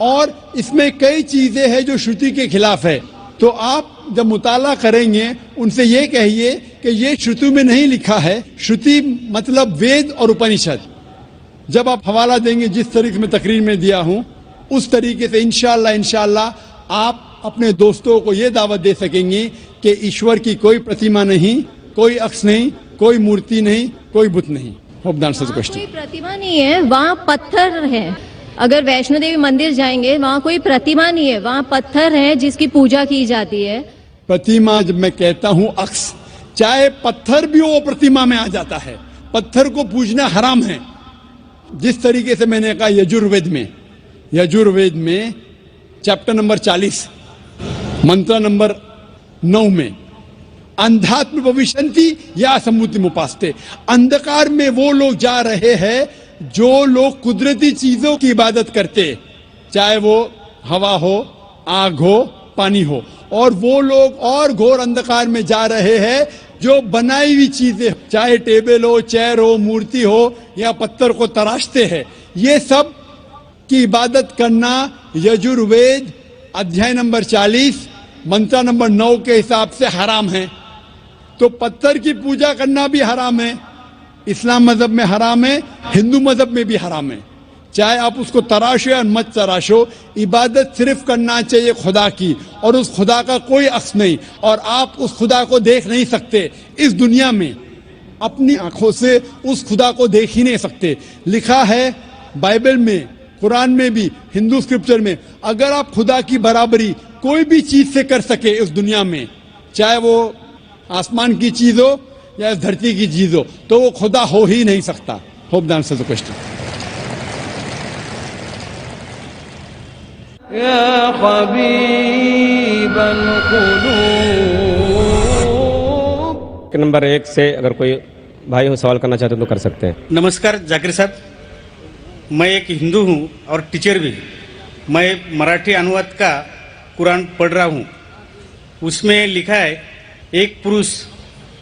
B: اور اس میں کئی چیزیں ہیں جو شروتی کے خلاف ہے. تو آپ جب مطالعہ کریں گے ان سے یہ کہیے کہ یہ شروتی میں نہیں لکھا ہے. شروتی مطلب وید اور اپنشد. جب آپ حوالہ دیں گے جس طریقے میں تقریر میں دیا ہوں اس طریقے سے انشاءاللہ آپ اپنے دوستوں کو یہ دعوت دے سکیں گے کہ ایشور کی کوئی پرتیما نہیں، کوئی عکس نہیں، کوئی مورتی نہیں، کوئی بت نہیں. ہوپ دان سچ کوشچن.
J: کوئی پرتیما نہیں ہے، وہاں پتھر ہے. اگر ویشنو دیوی مندر جائیں گے وہاں کوئی پرتیما نہیں ہے، وہاں پتھر ہے جس کی پوجا کی جاتی ہے.
B: پرتیما جب میں کہتا ہوں عکس، چاہے پتھر بھی وہ پرتیما میں آ جاتا ہے. پتھر کو پوجنا حرام ہے. جس طریقے سے میں نے کہا یجروید میں چیپٹر نمبر 40 منتر نمبر 9 میں اندھاتم بھوشنتی یا سموتی مپاستے، اندھکار میں وہ لوگ جا رہے ہیں جو لوگ قدرتی چیزوں کی عبادت کرتے، چاہے وہ ہوا ہو، آگ ہو، پانی ہو. اور وہ لوگ اور گھور اندھکار میں جا رہے ہیں جو بنائی ہوئی چیزیں، چاہے ٹیبل ہو، چیئر ہو، مورتی ہو یا پتھر کو تراشتے ہیں. یہ سب کی عبادت کرنا یجروید ادھیائے نمبر 40 منتر نمبر 9 کے حساب سے حرام ہے. تو پتھر کی پوجا کرنا بھی حرام ہے. اسلام مذہب میں حرام ہے، ہندو مذہب میں بھی حرام ہے. چاہے آپ اس کو تراشو یا مت تراشو، عبادت صرف کرنا چاہیے خدا کی، اور اس خدا کا کوئی عکس نہیں، اور آپ اس خدا کو دیکھ نہیں سکتے اس دنیا میں. اپنی آنکھوں سے اس خدا کو دیکھ ہی نہیں سکتے. لکھا ہے بائبل میں، قرآن میں بھی، ہندو اسکرپچر میں، اگر آپ خدا کی برابری کوئی بھی چیز سے کر سکے اس دنیا میں، چاہے وہ آسمان کی چیز ہو یا اس دھرتی کی چیز ہو، تو وہ خدا ہو ہی نہیں سکتا. ہوپ دان سے کوشچن.
D: يا حبيب القلوب.
E: نمبر 1 سے اگر کوئی بھائی ہو سوال کرنا چاہتے ہیں تو کر سکتے ہیں.
K: نمسکار جاکر صاحب، میں ایک ہندو ہوں اور ٹیچر بھی. میں مراٹھی انواد کا قرآن پڑھ رہا ہوں. اس میں لکھا ہے ایک پروش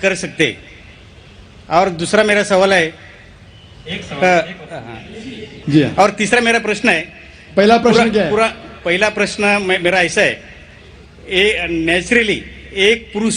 K: کر سکتے. اور دوسرا میرا سوال ہے
B: جی ہاں.
K: اور تیسرا میرا پرشن ہے.
B: پہلا پرشن کیا ہے؟
K: پہلا پرشن میرا ایسا ہے، نیچرلی ایک پروش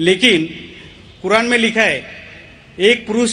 K: لیکن قرآن میں لکھا ہے ایک پروش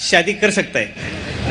K: شادی کر سکتا ہے.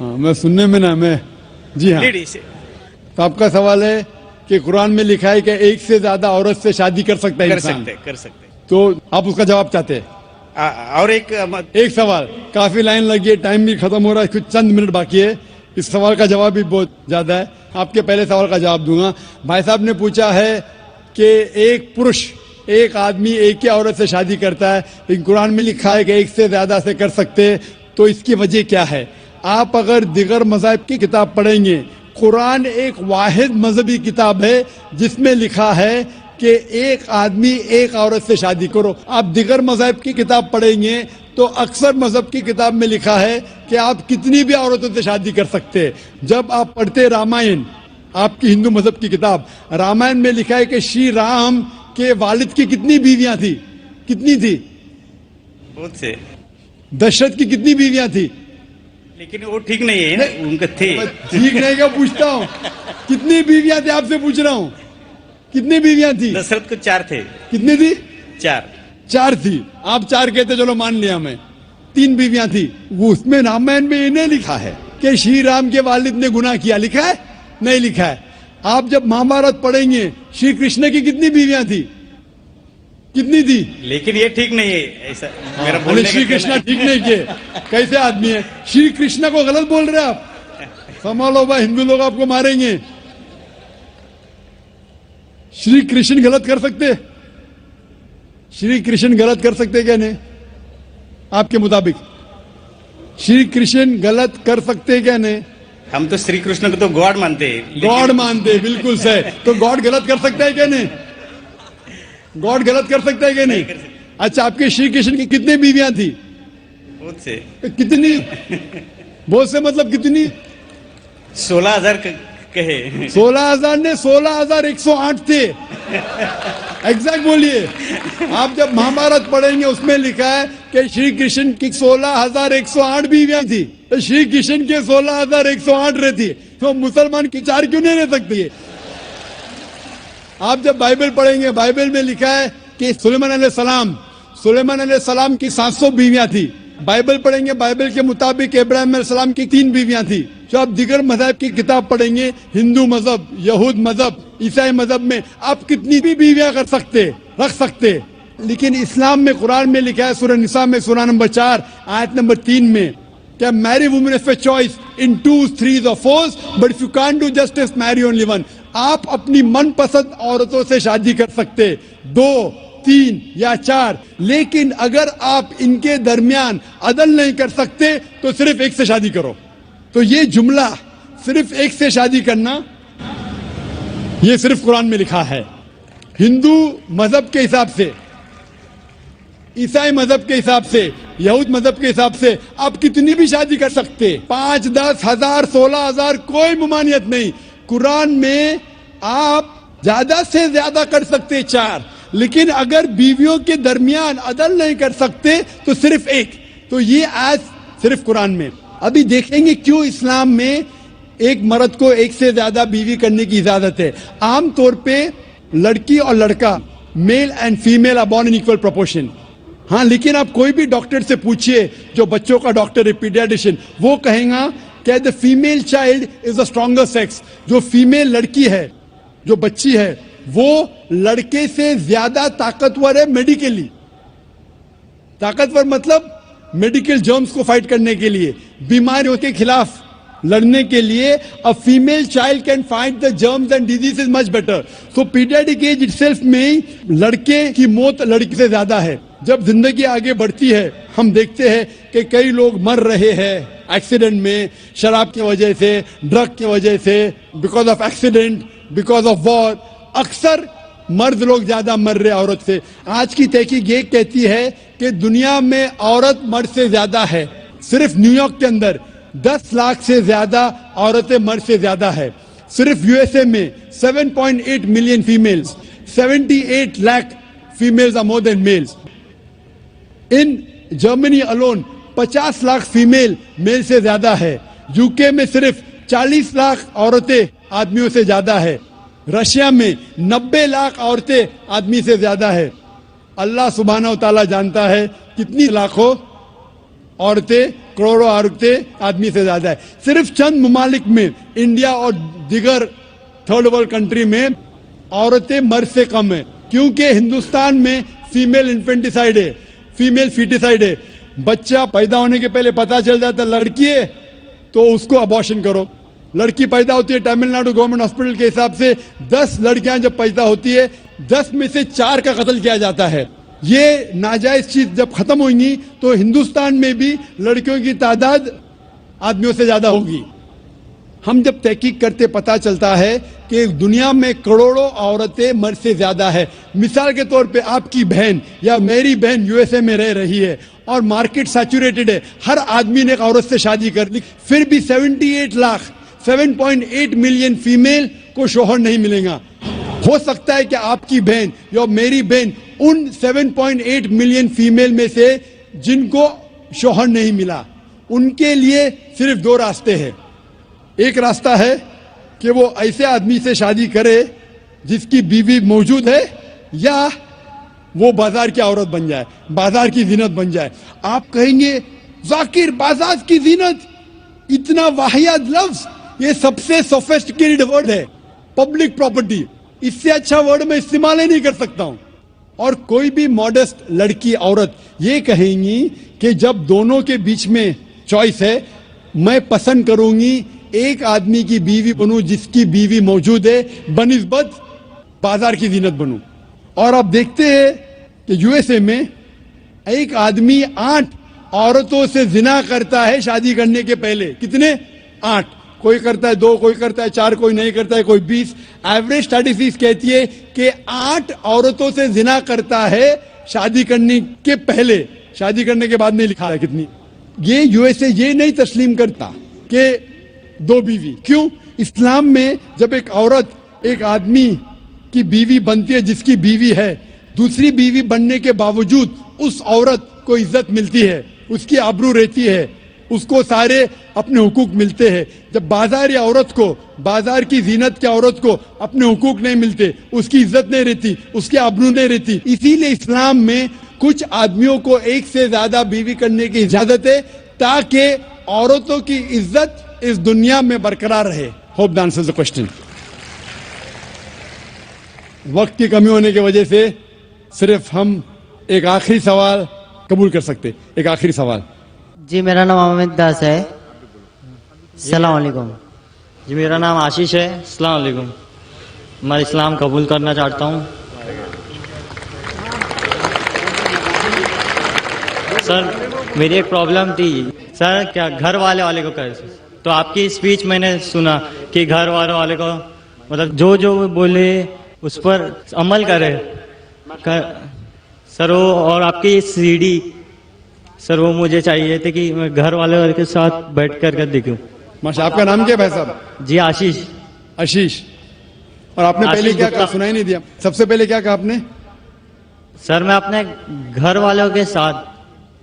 B: ہاں میں سننے میں نا میں جی ہاں. تو آپ کا سوال ہے کہ قرآن میں لکھا ہے کہ ایک سے زیادہ عورت سے شادی کر سکتا ہے انسان.
K: کر سکتے.
B: تو آپ اس کا جواب چاہتے ہیں؟
K: اور ایک
B: سوال، کافی لائن لگی ہے، ٹائم بھی ختم ہو رہا ہے، کچھ چند منٹ باقی ہے. اس سوال کا جواب بھی بہت زیادہ ہے. آپ کے پہلے سوال کا جواب دوں گا. بھائی صاحب نے پوچھا ہے کہ ایک پروش ایک آدمی ایک ہی عورت سے شادی کرتا ہے، لیکن قرآن میں لکھا ہے کہ ایک سے زیادہ سے کر سکتے، تو اس کی وجہ کیا ہے؟ آپ اگر دیگر مذاہب کی کتاب پڑھیں گے، قرآن ایک واحد مذہبی کتاب ہے جس میں لکھا ہے کہ ایک آدمی ایک عورت سے شادی کرو. آپ دیگر مذاہب کی کتاب پڑھیں گے تو اکثر مذہب کی کتاب میں لکھا ہے کہ آپ کتنی بھی عورتوں سے شادی کر سکتے. جب آپ پڑھتے رامائن، آپ کی ہندو مذہب کی کتاب رامائن میں لکھا ہے کہ شری رام کے والد کی کتنی بیویاں تھی؟ کتنی تھی؟
K: بہت سے.
B: دشرتھ کی کتنی بیویاں تھی؟
K: لیکن وہ ٹھیک نہیں ہے نا، ان کے تھے.
B: ٹھیک نہیں کیا پوچھتا ہوں، کتنی بیویاں تھی آپ سے پوچھ رہا ہوں. کتنی بیویاں تھی؟
K: دشرتھ کو 4 تھے.
B: کتنی تھی؟
K: 4
B: تھی. آپ 4 کہتے، چلو مان لیا میں. 3 بیویاں تھی. وہ اس میں رامائن میں انہیں لکھا ہے کہ شری رام کے والد نے گناہ کیا. لکھا ہے؟ نہیں لکھا ہے. آپ جب مہابھارت پڑھیں گے شری کرشن کی کتنی بیویاں تھی؟ کتنی تھی؟
K: لیکن یہ ٹھیک نہیں ہے ایسا میرا بولنے کا.
B: شری کرشن ٹھیک نہیں کیے. کیسے آدمی ہے؟ شری کرشن کو غلط بول رہے آپ. سنبھالو بھائی، ہندو لوگ آپ کو ماریں گے. شری کرشن غلط کر سکتے؟ شری کرشن غلط کر سکتے کیا نہیں؟ آپ کے مطابق شری کرشن غلط کر سکتے کیا نہیں؟
K: ہم تو شری کرشن کو تو گاڈ مانتے ہیں.
B: گاڈ مانتے، بالکل صحیح. تو گاڈ غلط کر سکتا ہے کیا نہیں؟ گاڈ غلط کر سکتا ہے کیا نہیں؟ اچھا، آپ کے شری کرشن کی کتنی بیویاں تھی؟
K: بہت سے.
B: کتنی؟ بہت سے مطلب کتنی؟
K: 16,000 کہے.
B: 16,000 نے 16,108 تھے. ایگزیکٹ بولیے. آپ جب مہابھارت پڑھیں گے اس میں لکھا ہے کہ شری کرشن کی 16,108 بیویاں تھی. تو شری کرشن کے 16,108 رہتی. تو مسلمان کی 4 کیوں نہیں رہ سکتی ہے؟ آپ جب بائبل پڑھیں گے بائبل میں لکھا ہے کہ سلیمان علیہ السلام کی 700 بیویاں تھی. بائبل پڑھیں گے بائبل کے مطابق ابراہیم علیہ السلام کی 3 بیویاں تھی. جو آپ دیگر مذہب کی کتاب پڑھیں گے، ہندو مذہب، یہود مذہب، عیسائی مذہب میں آپ کتنی بھی بیویاں رکھ سکتے. لیکن اسلام میں قرآن میں لکھا ہے سورہ نساء میں سورہ نمبر 4 آیت نمبر 3 میں کہ marry women of your choice in 2s, 3s or 4s, but if you can't do justice, marry only one. آپ اپنی من پسند عورتوں سے شادی کر سکتے، 2، 3 یا 4. لیکن اگر آپ ان کے درمیان عدل نہیں کر سکتے تو صرف ایک سے شادی کرو. تو یہ جملہ صرف ایک سے شادی کرنا یہ صرف قرآن میں لکھا ہے. ہندو مذہب کے حساب سے، عیسائی مذہب کے حساب سے، یہود مذہب کے حساب سے آپ کتنی بھی شادی کر سکتے. 5، 10، 1000، 16,000 کوئی ممانعت نہیں. قرآن میں آپ زیادہ سے زیادہ کر سکتے 4. لیکن اگر بیویوں کے درمیان عدل نہیں کر سکتے تو صرف ایک. تو یہ آج صرف قرآن میں. ابھی دیکھیں گے کیوں اسلام میں ایک مرد کو ایک سے زیادہ بیوی کرنے کی اجازت ہے. عام طور پہ لڑکی اور لڑکا، male and female are born in equal proportion. ہاں، لیکن آپ کوئی بھی ڈاکٹر سے پوچھئے جو بچوں کا ڈاکٹر ہے، پیڈیاٹریشن، وہ کہیں گا کہ the female child is the stronger sex. جو فیمیل لڑکی ہے، جو بچی ہے، وہ لڑکے سے زیادہ طاقتور ہے میڈیکلی. طاقتور مطلب میڈیکل جرمز کو فائٹ کرنے کے لیے، بیماریوں کے خلاف لڑنے کے لیے. a female child can fight the germs and diseases much better. so pediatric age itself میں لڑکے کی موت لڑکی سے زیادہ ہے. جب زندگی آگے بڑھتی ہے ہم دیکھتے ہیں کہ کئی لوگ مر رہے ہیں ایکسیڈنٹ میں، شراب کی وجہ سے، ڈرگ کی وجہ سے، because of accident, because of war. اکثر مرد لوگ زیادہ مر رہے عورت سے. آج کی تحقیق یہ کہتی ہے کہ دنیا میں عورت مرد سے زیادہ ہے. صرف نیو یارک کے اندر 10 لاکھ سے زیادہ عورتیں مرد سے زیادہ ہے. صرف یو ایس اے میں 7.8 million females, 78 lakh females are more than males. In Germany alone 50 lakh female male سے زیادہ ہے. یو کے میں صرف 40 لاکھ عورتیں آدمیوں سے زیادہ ہے. رشیا میں 90 لاکھ عورتیں آدمی سے زیادہ ہے. اللہ سبحانہ و تعالیٰ جانتا ہے کتنی لاکھوں عورتیں، کروڑوں عورتیں آدمی سے زیادہ ہے. صرف چند ممالک میں، انڈیا اور دیگر تھرڈ ورلڈ کنٹری میں عورتیں مرد سے کم ہیں. کیونکہ ہندوستان میں فیمیل انفینٹیسائڈ ہے، فیمیل فیٹیسائڈ ہے. بچہ پیدا ہونے کے پہلے پتا چل جاتا لڑکی ہے تو اس کو ابارشن کرو. لڑکی پیدا ہوتی ہے تمل ناڈو گورنمنٹ ہاسپٹل کے حساب سے 10 لڑکیاں جب پیدا ہوتی ہے 10 میں سے 4 کا قتل کیا جاتا ہے. یہ ناجائز چیز جب ختم ہوئیں گی تو ہندوستان میں بھی لڑکیوں کی تعداد آدمیوں سے زیادہ ہوگی. ہم جب تحقیق کرتے پتہ چلتا ہے کہ دنیا میں کروڑوں عورتیں مرد سے زیادہ ہے. مثال کے طور پہ آپ کی بہن یا میری بہن یو ایس اے میں رہ رہی ہے اور مارکیٹ سیچوریٹڈ ہے, ہر آدمی نے ایک عورت سے شادی کر لی, پھر بھی 78 لاکھ 7.8 ملین فیمیل کو شوہر نہیں ملے گا. ہو سکتا ہے کہ آپ کی بہن یا میری بہن ان 7.8 ملین فیمیل میں سے جن کو شوہر نہیں ملا, ان کے لیے صرف 2 راستے ہیں. ایک راستہ ہے کہ وہ ایسے آدمی سے شادی کرے جس کی بیوی موجود ہے, یا وہ بازار کی عورت بن جائے, بازار کی زینت بن جائے. آپ کہیں گے ذاکر بازار کی زینت اتنا واحد لفظ, یہ سب سے سوفسٹیکیٹڈ ورڈ ہے, پبلک پراپرٹی, اس سے اچھا ورڈ میں استعمال ہی نہیں کر سکتا ہوں. اور کوئی بھی ماڈسٹ لڑکی عورت یہ کہیں گی کہ جب دونوں کے بیچ میں چوائس ہے, میں پسند کروں گی ایک آدمی کی بیوی بنوں جس کی بیوی موجود ہے بنسبت بازار کی زینت بنوں. اور آپ دیکھتے ہیں کہ یو ایس اے میں ایک آدمی 8 عورتوں سے زنا کرتا ہے شادی کرنے کے پہلے. کتنے؟ 8. کوئی کرتا ہے 2, کوئی کرتا ہے 4, کوئی نہیں کرتا ہے, کوئی 20. ایوریج اسٹیٹسٹکس کہتی ہے کہ 8 عورتوں سے زنا کرتا ہے شادی کرنے کے پہلے, شادی کرنے کے بعد نہیں لکھا ہے کتنی. یہ یو ایس اے یہ نہیں تسلیم کرتا کہ 2 بیوی. کیوں؟ اسلام میں جب ایک عورت ایک آدمی کی بیوی بنتی ہے جس کی بیوی ہے, دوسری بیوی بننے کے باوجود اس عورت کو عزت ملتی ہے, اس کی آبرو رہتی ہے, اس کو سارے اپنے حقوق ملتے ہیں. جب بازاری عورت کو, بازار کی زینت کی عورت کو اپنے حقوق نہیں ملتے, اس کی عزت نہیں رہتی, اس کی آبرو نہیں رہتی. اسی لیے اسلام میں کچھ آدمیوں کو ایک سے زیادہ بیوی کرنے کی اجازت ہے تاکہ عورتوں کی عزت اس دنیا میں برقرار رہے. Hope the answers the question. وقت کی کمی ہونے کی وجہ سے صرف ہم ایک آخری سوال قبول کر سکتے. ایک آخری سوال.
L: جی میرا نام احمد داس ہے. السلام علیکم.
M: جی میرا نام آشیش ہے. السلام علیکم. میں اسلام قبول کرنا چاہتا ہوں. سر میری ایک پرابلم تھی سر, کیا گھر والے کو کر, تو آپ کی اسپیچ میں نے سنا کہ گھر والے کو مطلب جو بولے اس پر عمل کرے سر. وہ اور آپ کی سی ڈی سر وہ مجھے چاہیے تھے کہ میں گھر والے کے ساتھ بیٹھ کر دیکھوں.
B: ماشاء. آپ کا نام کیا ہے صاحب؟
M: جی آشیش.
B: آشیش. اور آپ نے پہلے کیا کہا, سنا ہی نہیں دیا. سب سے پہلے کیا کہا آپ نے؟
M: سر میں اپنے گھر والوں کے ساتھ.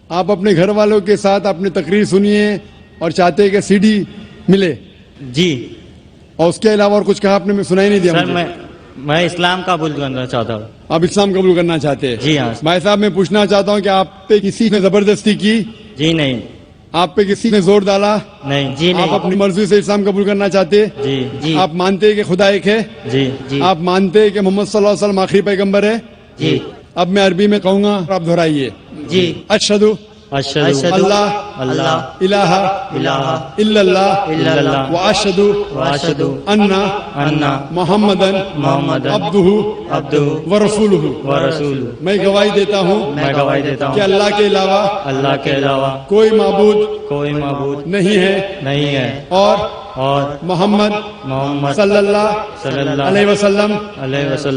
B: آپ اپنے گھر والوں کے ساتھ اپنی تقریر سنیے اور چاہتے ہیں کہ سی ڈی ملے.
M: جی.
B: اور اس کے علاوہ اور کچھ کہا آپ نے؟ میں سنا ہی نہیں دیا.
M: سر میں اسلام قبول کرنا چاہتا ہوں.
B: آپ اسلام قبول کرنا چاہتے ہیں؟
M: جی ہاں.
B: بھائی صاحب میں پوچھنا چاہتا ہوں کہ آپ پہ کسی نے زبردستی کی؟
M: جی نہیں.
B: آپ پہ کسی نے زور ڈالا؟
M: نہیں. جی نہیں.
B: آپ اپنی مرضی سے اسلام قبول کرنا چاہتے؟
M: جی. جی.
B: آپ مانتے ہیں کہ خدا ایک ہے؟
M: جی. جی.
B: آپ مانتے ہیں کہ محمد صلی اللہ علیہ وسلم آخری پیغمبر ہے؟
M: جی.
B: اب میں عربی میں کہوں گا, آپ دہرائیے.
M: جی.
B: اشہدو اللہ الہ الا اللہ واشہدو ان محمدن عبدہ ورسولہ. میں گواہی دیتا ہوں کہ اللہ کے علاوہ کوئی معبود نہیں ہے اور محمد صلی اللہ علیہ وسلم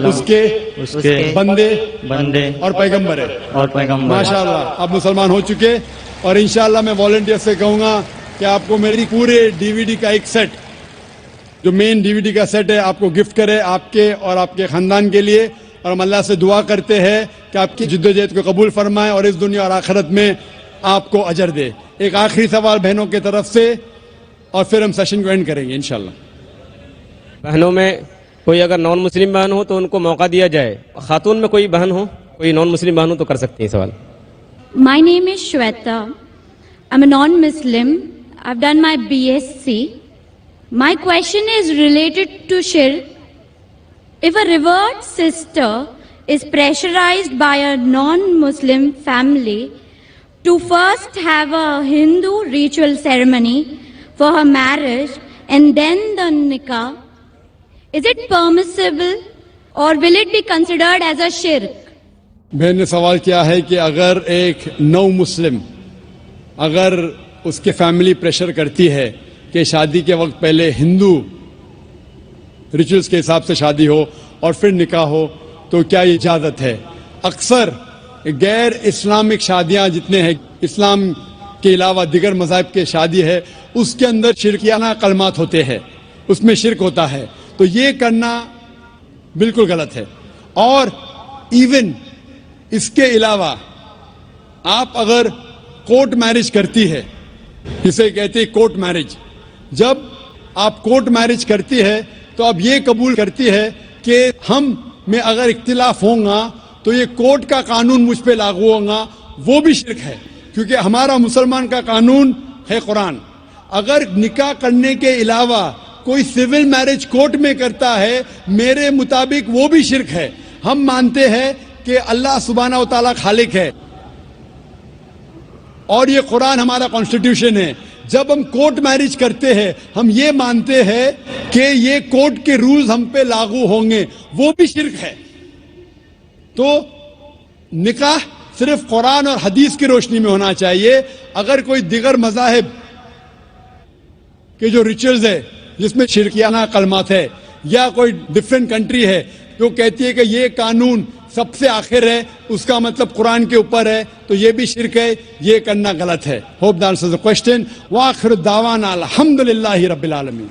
B: اس کے بندے اور پیغمبر ہے. ماشاءاللہ آپ مسلمان ہو چکے. اور انشاءاللہ میں والنٹیئر سے کہوں گا کہ آپ کو میری پورے ڈی وی ڈی کا ایک سیٹ, جو مین ڈی وی ڈی کا سیٹ ہے, آپ کو گفٹ کرے آپ کے اور آپ کے خاندان کے لیے. اور ہم اللہ سے دعا کرتے ہیں کہ آپ کی جدوجہد کو قبول فرمائے اور اس دنیا اور آخرت میں آپ کو اجر دے. ایک آخری سوال بہنوں کی طرف سے اور پھر ہم سیشن کو اینڈ کریں گے انشاءاللہ.
E: بہنوں میں کوئی اگر نان مسلم بہن ہو تو ان کو موقع دیا جائے. خاتون میں کوئی بہن ہو, کوئی نان مسلم بہن ہو تو کر سکتے ہیں سوال.
N: My name is Shweta. I'm a non-Muslim. I've done my BSc. My question is related to shirk. If a revered sister is pressurized by a non-Muslim family to first have a Hindu ritual ceremony for her marriage and then the nikah, is it permissible or will it be considered as a shirk?
B: بہن نے سوال کیا ہے کہ اگر ایک نو مسلم, اگر اس کے فیملی پریشر کرتی ہے کہ شادی کے وقت پہلے ہندو ریچولز کے حساب سے شادی ہو اور پھر نکاح ہو، تو کیا یہ اجازت ہے؟ اکثر غیر اسلامک شادیاں جتنے ہیں، اسلام کے علاوہ دیگر مذاہب کے شادی ہے، اس کے اندر شرکیانہ کلمات ہوتے ہیں، اس میں شرک ہوتا ہے، تو یہ کرنا بالکل غلط ہے. اور ایون اس کے علاوہ آپ اگر کورٹ میرج کرتی ہے، جسے کہتے ہیں کورٹ میرج، جب آپ کورٹ میرج کرتی ہے تو اب یہ قبول کرتی ہے کہ ہم میں اگر اختلاف ہوں گا تو یہ کورٹ کا قانون مجھ پہ لاگو ہوگا، وہ بھی شرک ہے، کیونکہ ہمارا مسلمان کا قانون ہے قرآن. اگر نکاح کرنے کے علاوہ کوئی سول میرج کورٹ میں کرتا ہے، میرے مطابق وہ بھی شرک ہے. ہم مانتے ہیں کہ اللہ سبحانہ و تعالیٰ خالق ہے اور یہ قرآن ہمارا کانسٹیٹیوشن ہے. جب ہم کورٹ میرج کرتے ہیں ہم یہ مانتے ہیں کہ یہ کورٹ کے رولز ہم پہ لاگو ہوں گے، وہ بھی شرک ہے. تو نکاح صرف قرآن اور حدیث کی روشنی میں ہونا چاہیے. اگر کوئی دیگر مذاہب کے جو ریچولز ہے جس میں شرکیانہ کلمات ہے، یا کوئی ڈفرینٹ کنٹری ہے جو کہتی ہے کہ یہ قانون سب سے آخر ہے، اس کا مطلب قرآن کے اوپر ہے، تو یہ بھی شرک ہے، یہ کرنا غلط ہے. Hope that answers the question. وآخر دعوانا الحمدللہ رب العالمین.